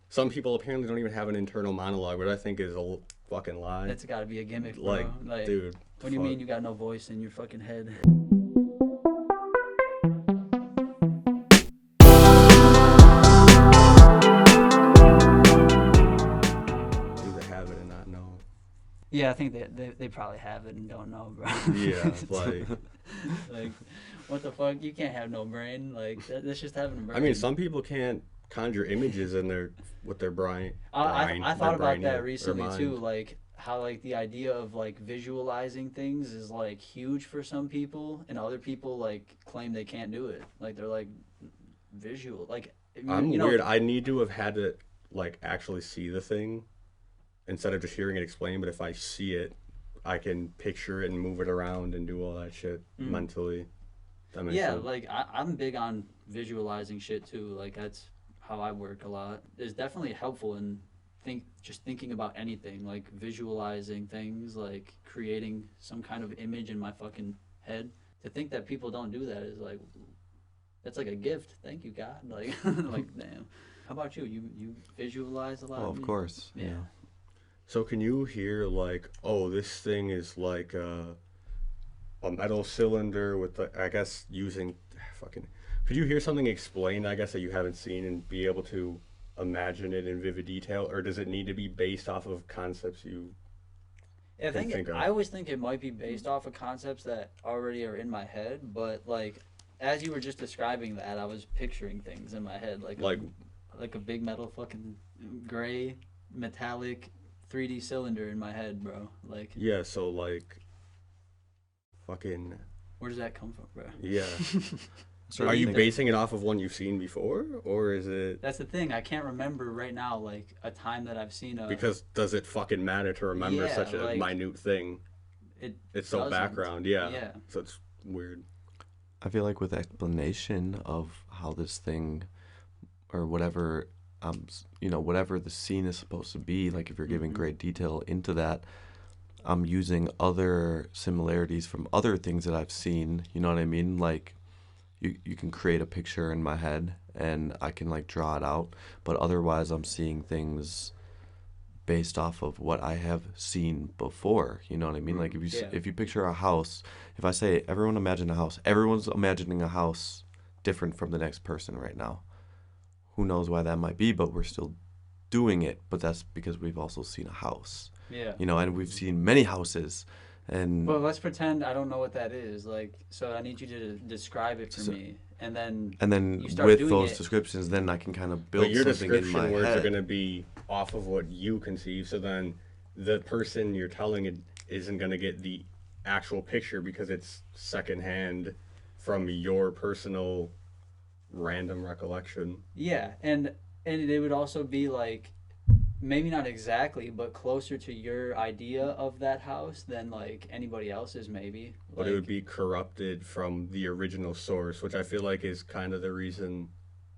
some people apparently don't even have an internal monologue, which I think is a fucking lie. That's got to be a gimmick, bro. Like, dude. What do you mean you got no voice in your fucking head? Do they have it and not know? Yeah, I think they probably have it and don't know, bro. Yeah, like... Like, what the fuck? You can't have no brain. Like, that's just having a brain. I mean, some people can't conjure images in their with their brain. I thought about that their recently too, mind. like how like the idea of like visualizing things is like huge for some people, and other people like claim they can't do it. Like they're like visual, like I'm you know, weird. I need to have had to like actually see the thing instead of just hearing it explained. But if I see it, I can picture it and move it around and do all that shit mentally. That makes yeah, sense. like I'm big on visualizing shit too. Like that's how I work a lot. It's definitely helpful in just thinking about anything, like visualizing things, like creating some kind of image in my fucking head. To think that people don't do that is like that's like a gift. Thank you, God. Like like damn. How about you? You visualize a lot? Oh, of course. Yeah. So can you hear like, oh, this thing is like a metal cylinder with the, I guess using fucking. Could you hear something explained, I guess, that you haven't seen and be able to imagine it in vivid detail, or does it need to be based off of concepts you Yeah, can think of? I always think it might be based off of concepts that already are in my head, but like as you were just describing that, I was picturing things in my head, like a big metal fucking gray metallic 3D cylinder in my head, bro. Like, Yeah, so like fucking where does that come from, bro? yeah. Sort Are of you think- basing it off of one you've seen before, or is it That's the thing. I can't remember right now, like a time that I've seen a. because does it fucking matter to remember Yeah, such a like, minute thing? It's so doesn't. background, yeah. Yeah. So it's weird. I feel like with explanation of how this thing or whatever whatever the scene is supposed to be, like if you're giving great detail into that, I'm using other similarities from other things that I've seen, you know what I mean? Like you can create a picture in my head and I can like draw it out, but otherwise I'm seeing things based off of what I have seen before, you know what I mean? Like if you picture a house, if I say everyone imagine a house, everyone's imagining a house different from the next person right now. Who knows why that might be, but we're still doing it, but that's because we've also seen a house. Yeah. You know, and we've seen many houses. And Well, let's pretend I don't know what that is. Like, so I need you to describe it for me, and then you start with doing those it. descriptions, then I can kind of But build your something in description my words are head. going to be off of what you conceive, so then the person you're telling it isn't going to get the actual picture because it's secondhand from your personal random recollection. Yeah, and it would also be like maybe not exactly, but closer to your idea of that house than like anybody else's maybe. But Like, it would be corrupted from the original source, which I feel like is kind of the reason,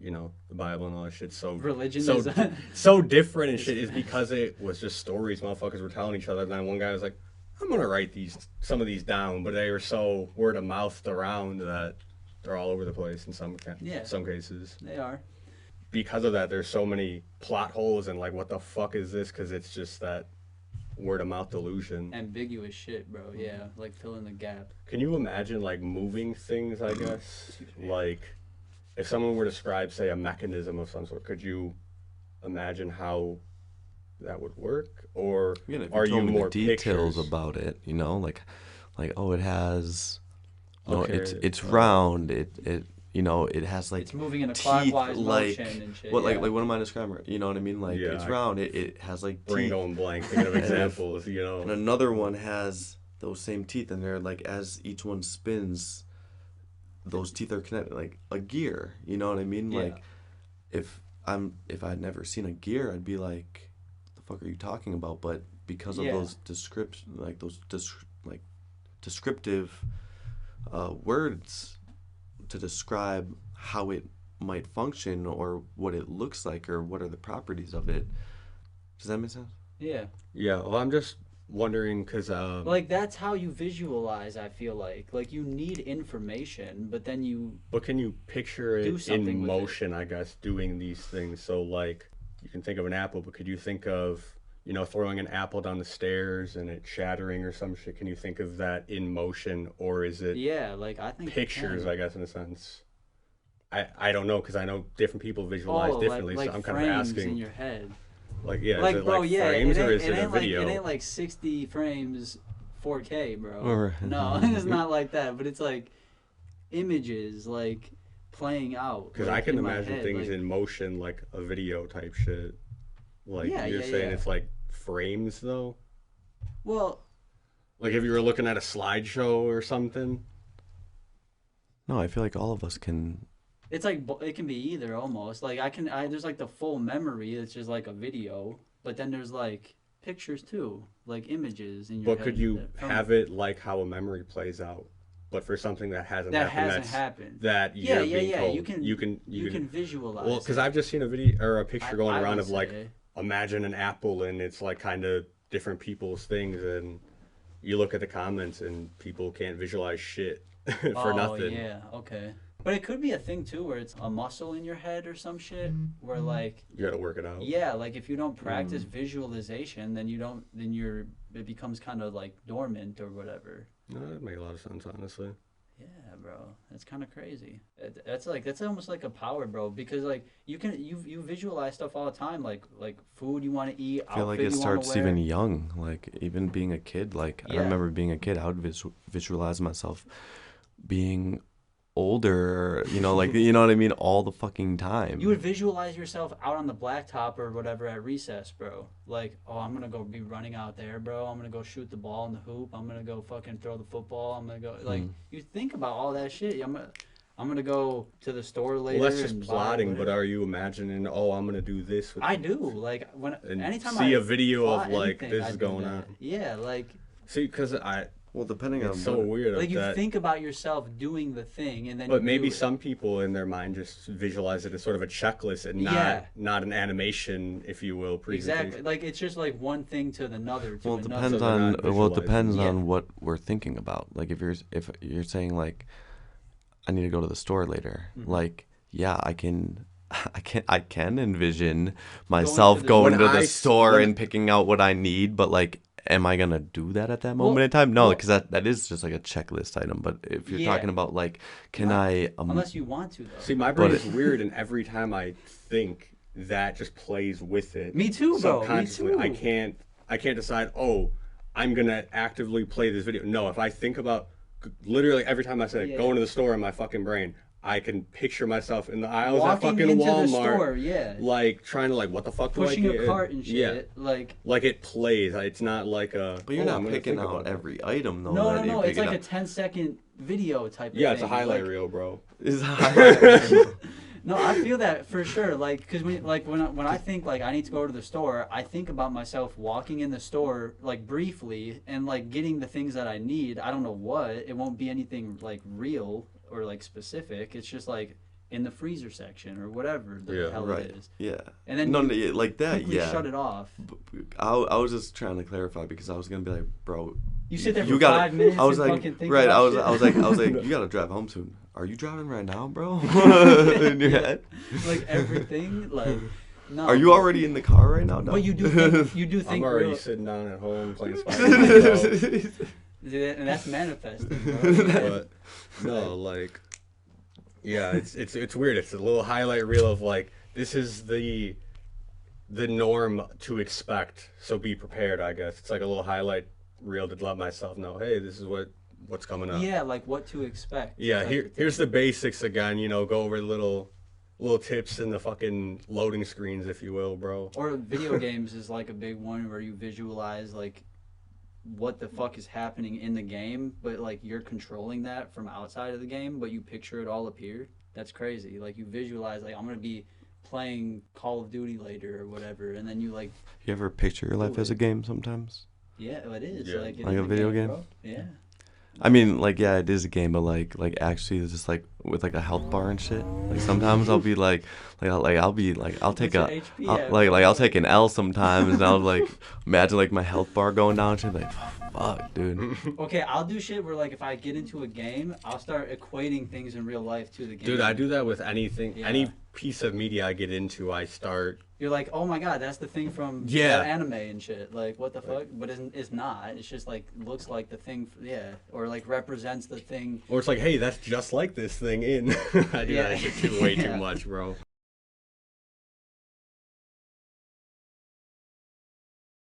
the Bible and all that shit's so religion so is so different and shit is because it was just stories motherfuckers were telling each other. And then one guy was like, I'm gonna write some of these down, but they were so word of mouthed around that they're all over the place in some cases. they are. Because of that, there's so many plot holes and like, what the fuck is this? Because it's just that word of mouth delusion. Ambiguous shit, bro. Yeah, like fill in the gap. Can you imagine like moving things? I guess like if someone were to describe, say, a mechanism of some sort, could you imagine how that would work? Or Again, if are you told you me more the details pictures? about it, like oh, it has, Okay, it's round. It has like It's moving in a teeth, clockwise like motion and shit. what yeah. like what am I describing? You know what I mean? Like Yeah, it's round. It has like Brain teeth. going blank, thinking of examples, And another one has those same teeth, and they're like as each one spins, those teeth are connected like a gear. You know what I mean? Yeah. Like if I'd never seen a gear, I'd be like, the fuck are you talking about? But because of those descriptive words to describe how it might function or what it looks like or what are the properties of it. Does that make sense? Yeah. Yeah, well, I'm just wondering because Like that's how you visualize, I feel like you need information, but then but can you picture do it something in with it. motion, I guess, doing these things? So like you can think of an apple, but could you think of, throwing an apple down the stairs and it shattering or some shit? Can you think of that in motion, or is it Yeah, like I think you pictures? can. I guess in a sense. I don't know because I know different people visualize Oh, differently, like so I'm kind of frames in asking. your head. Like, yeah, is Like, it bro, like yeah, frames or is it it a ain't like video? it ain't like 60 frames, 4K, bro. Or- No, it's not like that. But it's like images like playing out. Because like, I can in my imagine head, things like, in motion, like a video type shit. Like Yeah, you're yeah, saying, yeah. it's like frames though. Well, Like if you were looking at a slideshow or something. No, I feel like all of us can. it's like it can be either almost. Like there's like the full memory. It's just like a video, but then there's like pictures too, like images in your But head. could you have it like how a memory plays out, but for something that hasn't that happened? hasn't happened? That Yeah, you're yeah, being yeah. told. You can visualize. Well, because it. I've just seen a video or a picture going I around would of like, say- imagine an apple and it's like kind of different people's things, and you look at the comments and people can't visualize shit for nothing. Yeah, okay. But it could be a thing too where it's a muscle in your head or some shit where like You got to work it out. yeah, like if you don't practice visualization then it becomes kind of like dormant or whatever. No, that makes a lot of sense, honestly. Yeah, bro. That's kind of crazy. That's almost like a power, bro, because like you visualize stuff all the time like food you want to eat, I feel like outfit it you want to starts wear. even young. Like even being a kid. Like I Yeah. remember being a kid, I would visualize myself being older. Like you know what I mean, all the fucking time. You would visualize yourself out on the blacktop or whatever at recess, bro. Like, oh, I'm gonna go be running out there, bro. I'm gonna go shoot the ball in the hoop. I'm gonna go fucking throw the football. I'm gonna go like you think about all that shit. I'm gonna go to the store later. Well, that's just and buy plotting, but whatever. are you imagining, oh, I'm going to do this? I do like and anytime see I a video of plot like, anything, this I is do going that. on. Yeah, like See, because Well, depending on it's so what, weird like you that. think about yourself doing the thing and then But you maybe do it. some people in their mind just visualize it as sort of a checklist and not Yeah. not an animation, if you will, presentation. Exactly. Like it's just like one thing to another to well, it another. depends So they're on not well, it depends visualizing. on what we're thinking about. Like if you're saying like, I need to go to the store later. Like yeah, I can envision myself the- going When to the I- store when- and picking out what I need. But like, am I gonna do that at that moment Well- in time? No, well- because that is just like a checklist item. But if you're Yeah. talking about like, can I? Unless you want to though. See, my brain But is weird, and every time I think, that just plays with it. Me too, bro. Me Subconsciously, too. I can't decide. Oh, I'm gonna actively play this video. No, if I think about, literally every time I say Yeah. going to the store in my fucking brain, I can picture myself in the aisles Walking at fucking into Walmart, the store, yeah. like trying to what the fuck Pushing do I a get? cart and shit. Yeah, Like it plays. It's not like a. But you're oh, not I'm gonna picking think out about it. every item though. no, that you're it's picking like a out. 10-second video type of Yeah, thing. it's a highlight Like, reel, bro. Is a highlight. No, I feel that for sure. Like, because when I think like I need to go to the store, I think about myself walking in the store like briefly and like getting the things that I need. I don't know what. It won't be anything like real or like specific. It's just like in the freezer section or whatever the Yeah, hell right. it is. Yeah. And then no, you no, yeah, like that. quickly Yeah. shut it off. I was just trying to clarify because I was gonna be like, bro, You sit there for you gotta, 5 minutes I was and like, fucking think right. about I was shit. like, you gotta drive home soon. Are you driving right now, bro? In your head. Like everything, like no. Are you already in the car right now? No. But you do think I'm already real, sitting down at home playing Spider-Man. and that's manifesting. Bro. But no, like, yeah, it's weird. It's a little highlight reel of like, this is the norm to expect, so be prepared. I guess it's like a little highlight reel to let myself know, hey, this is what's coming up. Yeah, like what to expect. Yeah, Like, here's the basics again. Go over little tips in the fucking loading screens, if you will, bro. or video games is like a big one where you visualize like what the fuck is happening in the game, but like you're controlling that from outside of the game, but you picture it all appear. That's crazy. Like you visualize like I'm gonna be playing Call of Duty later or whatever, and then you like You ever picture your life as a game sometimes? yeah, it is Yeah. like, it Like is a video game? bro. Yeah. I mean, like, yeah, it is a game, but like actually, it's just like with like a health bar and shit. Like sometimes I'll be I'll be like, I'll take What's a, your HP I'll, at, like bro? I'll take an L sometimes, and I'll like imagine like my health bar going down and shit. Like, fuck, dude. Okay, I'll do shit where like if I get into a game, I'll start equating things in real life to the game. Dude, I do that with anything, Yeah. any piece of media I get into, I start. You're like, oh my god, that's the thing from Yeah. that anime and shit. Like, what the fuck? But it's not. It's just like looks like the thing. Yeah, or like represents the thing. Or it's like, hey, that's just like this thing in. I do Yeah. that shit too way Yeah. too much, bro.